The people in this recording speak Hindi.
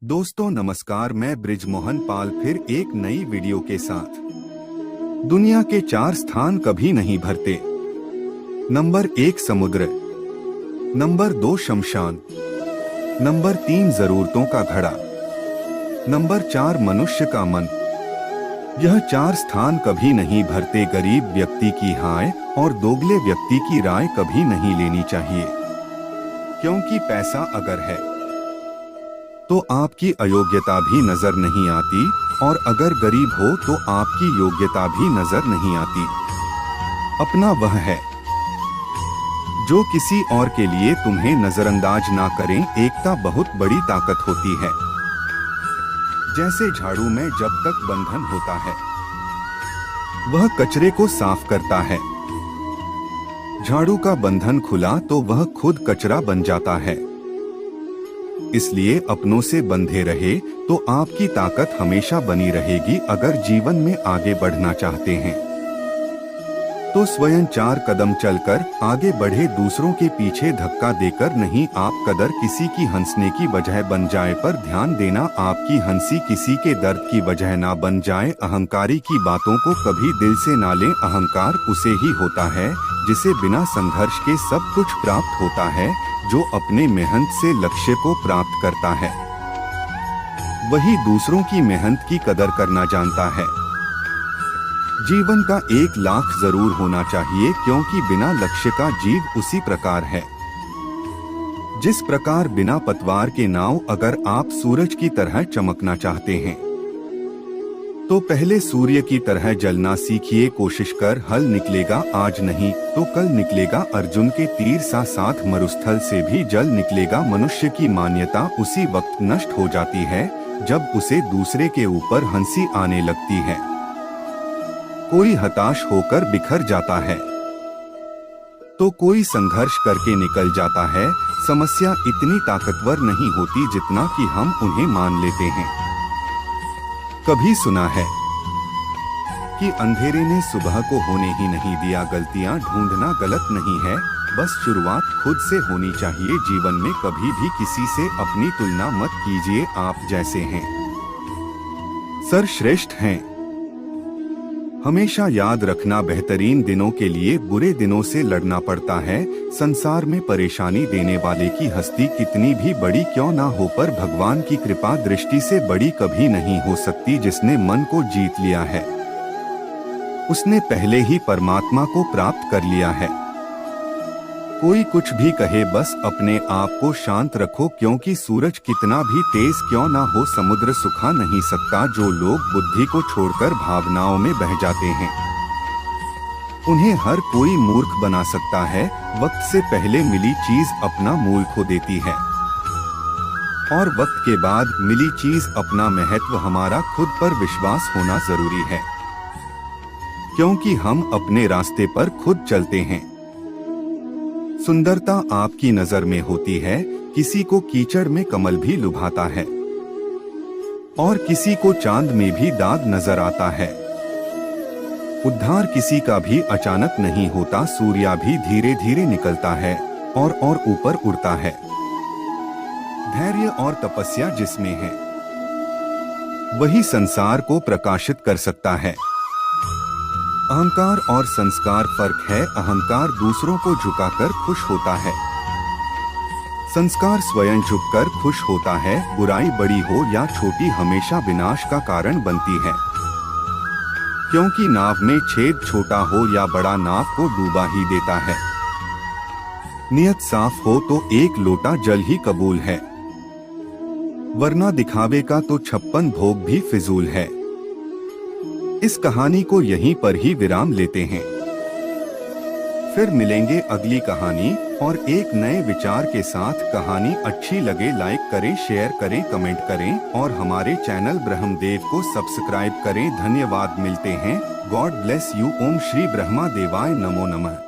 दोस्तों नमस्कार, मैं ब्रिजमोहन पाल फिर एक नई वीडियो के साथ। दुनिया के 4 स्थान कभी नहीं भरते। नंबर 1 समुद्र, नंबर 2 शमशान, नंबर 3 जरूरतों का घड़ा, नंबर 4 मनुष्य का मन। यह 4 स्थान कभी नहीं भरते। गरीब व्यक्ति की हाय और दोगले व्यक्ति की राय कभी नहीं लेनी चाहिए, क्योंकि पैसा अगर है तो आपकी अयोग्यता भी नजर नहीं आती, और अगर गरीब हो तो आपकी योग्यता भी नजर नहीं आती। अपना वह है जो किसी और के लिए तुम्हें नजरअंदाज ना करें। एकता बहुत बड़ी ताकत होती है। जैसे झाड़ू में जब तक बंधन होता है वह कचरे को साफ करता है, झाड़ू का बंधन खुला तो वह खुद कचरा बन जाता है। इसलिए अपनों से बंधे रहे तो आपकी ताकत हमेशा बनी रहेगी। अगर जीवन में आगे बढ़ना चाहते हैं तो स्वयं 4 कदम चलकर आगे बढ़े, दूसरों के पीछे धक्का देकर नहीं। आप कदर किसी की हंसने की वजह बन जाए, पर ध्यान देना आपकी हंसी किसी के दर्द की वजह ना बन जाए। अहंकारी की बातों को कभी दिल से ना लें। अहंकार उसे ही होता है जिसे बिना संघर्ष के सब कुछ प्राप्त होता है। जो अपने मेहनत से लक्ष्य को प्राप्त करता है वही दूसरों की मेहनत की कदर करना जानता है। जीवन का 1 लाख जरूर होना चाहिए, क्योंकि बिना लक्ष्य का जीव उसी प्रकार है जिस प्रकार बिना पतवार के नाव। अगर आप सूरज की तरह चमकना चाहते हैं तो पहले सूर्य की तरह जलना सीखिए। कोशिश कर, हल निकलेगा आज नहीं तो कल निकलेगा। अर्जुन के तीर सा साथ मरुस्थल से भी जल निकलेगा। मनुष्य की मान्यता उसी वक्त नष्ट हो जाती है जब उसे दूसरे के ऊपर हंसी आने लगती है। कोई हताश होकर बिखर जाता है तो कोई संघर्ष करके निकल जाता है। समस्या इतनी ताकतवर नहीं होती जितना कि हम उन्हें मान लेते हैं। कभी सुना है कि अंधेरे ने सुबह को होने ही नहीं दिया। गलतियां ढूंढना गलत नहीं है, बस शुरुआत खुद से होनी चाहिए। जीवन में कभी भी किसी से अपनी तुलना मत कीजिए। आप जैसे हैं सर्वश्रेष्ठ हैं। हमेशा याद रखना, बेहतरीन दिनों के लिए बुरे दिनों से लड़ना पड़ता है। संसार में परेशानी देने वाले की हस्ती कितनी भी बड़ी क्यों ना हो, पर भगवान की कृपा दृष्टि से बड़ी कभी नहीं हो सकती। जिसने मन को जीत लिया है उसने पहले ही परमात्मा को प्राप्त कर लिया है। कोई कुछ भी कहे, बस अपने आप को शांत रखो, क्योंकि सूरज कितना भी तेज क्यों ना हो समुद्र सुखा नहीं सकता। जो लोग बुद्धि को छोड़कर भावनाओं में बह जाते हैं उन्हें हर कोई मूर्ख बना सकता है। वक्त से पहले मिली चीज अपना मूल खो देती है, और वक्त के बाद मिली चीज अपना महत्व। हमारा खुद पर विश्वास होना जरूरी है, क्योंकि हम अपने रास्ते पर खुद चलते हैं। सुंदरता आपकी नजर में होती है। किसी को कीचड़ में कमल भी लुभाता है, और किसी को चांद में भी दाग नजर आता है। उद्धार किसी का भी अचानक नहीं होता। सूर्य भी धीरे धीरे निकलता है और ऊपर उड़ता है। धैर्य और तपस्या जिसमें है वही संसार को प्रकाशित कर सकता है। अहंकार और संस्कार फर्क है। अहंकार दूसरों को झुकाकर खुश होता है, संस्कार स्वयं झुककर खुश होता है। बुराई बड़ी हो या छोटी हमेशा विनाश का कारण बनती है, क्योंकि नाव में छेद छोटा हो या बड़ा नाव को डूबा ही देता है। नियत साफ हो तो 1 लोटा जल ही कबूल है, वरना दिखावे का तो 56 भोग भी फिजूल है। इस कहानी को यहीं पर ही विराम लेते हैं। फिर मिलेंगे अगली कहानी और एक नए विचार के साथ। कहानी अच्छी लगे लाइक करें, शेयर करें, कमेंट करें और हमारे चैनल ब्रह्मदेव को सब्सक्राइब करें। धन्यवाद। मिलते हैं। God bless you. ओम श्री ब्रह्मा देवाय नमो नमः।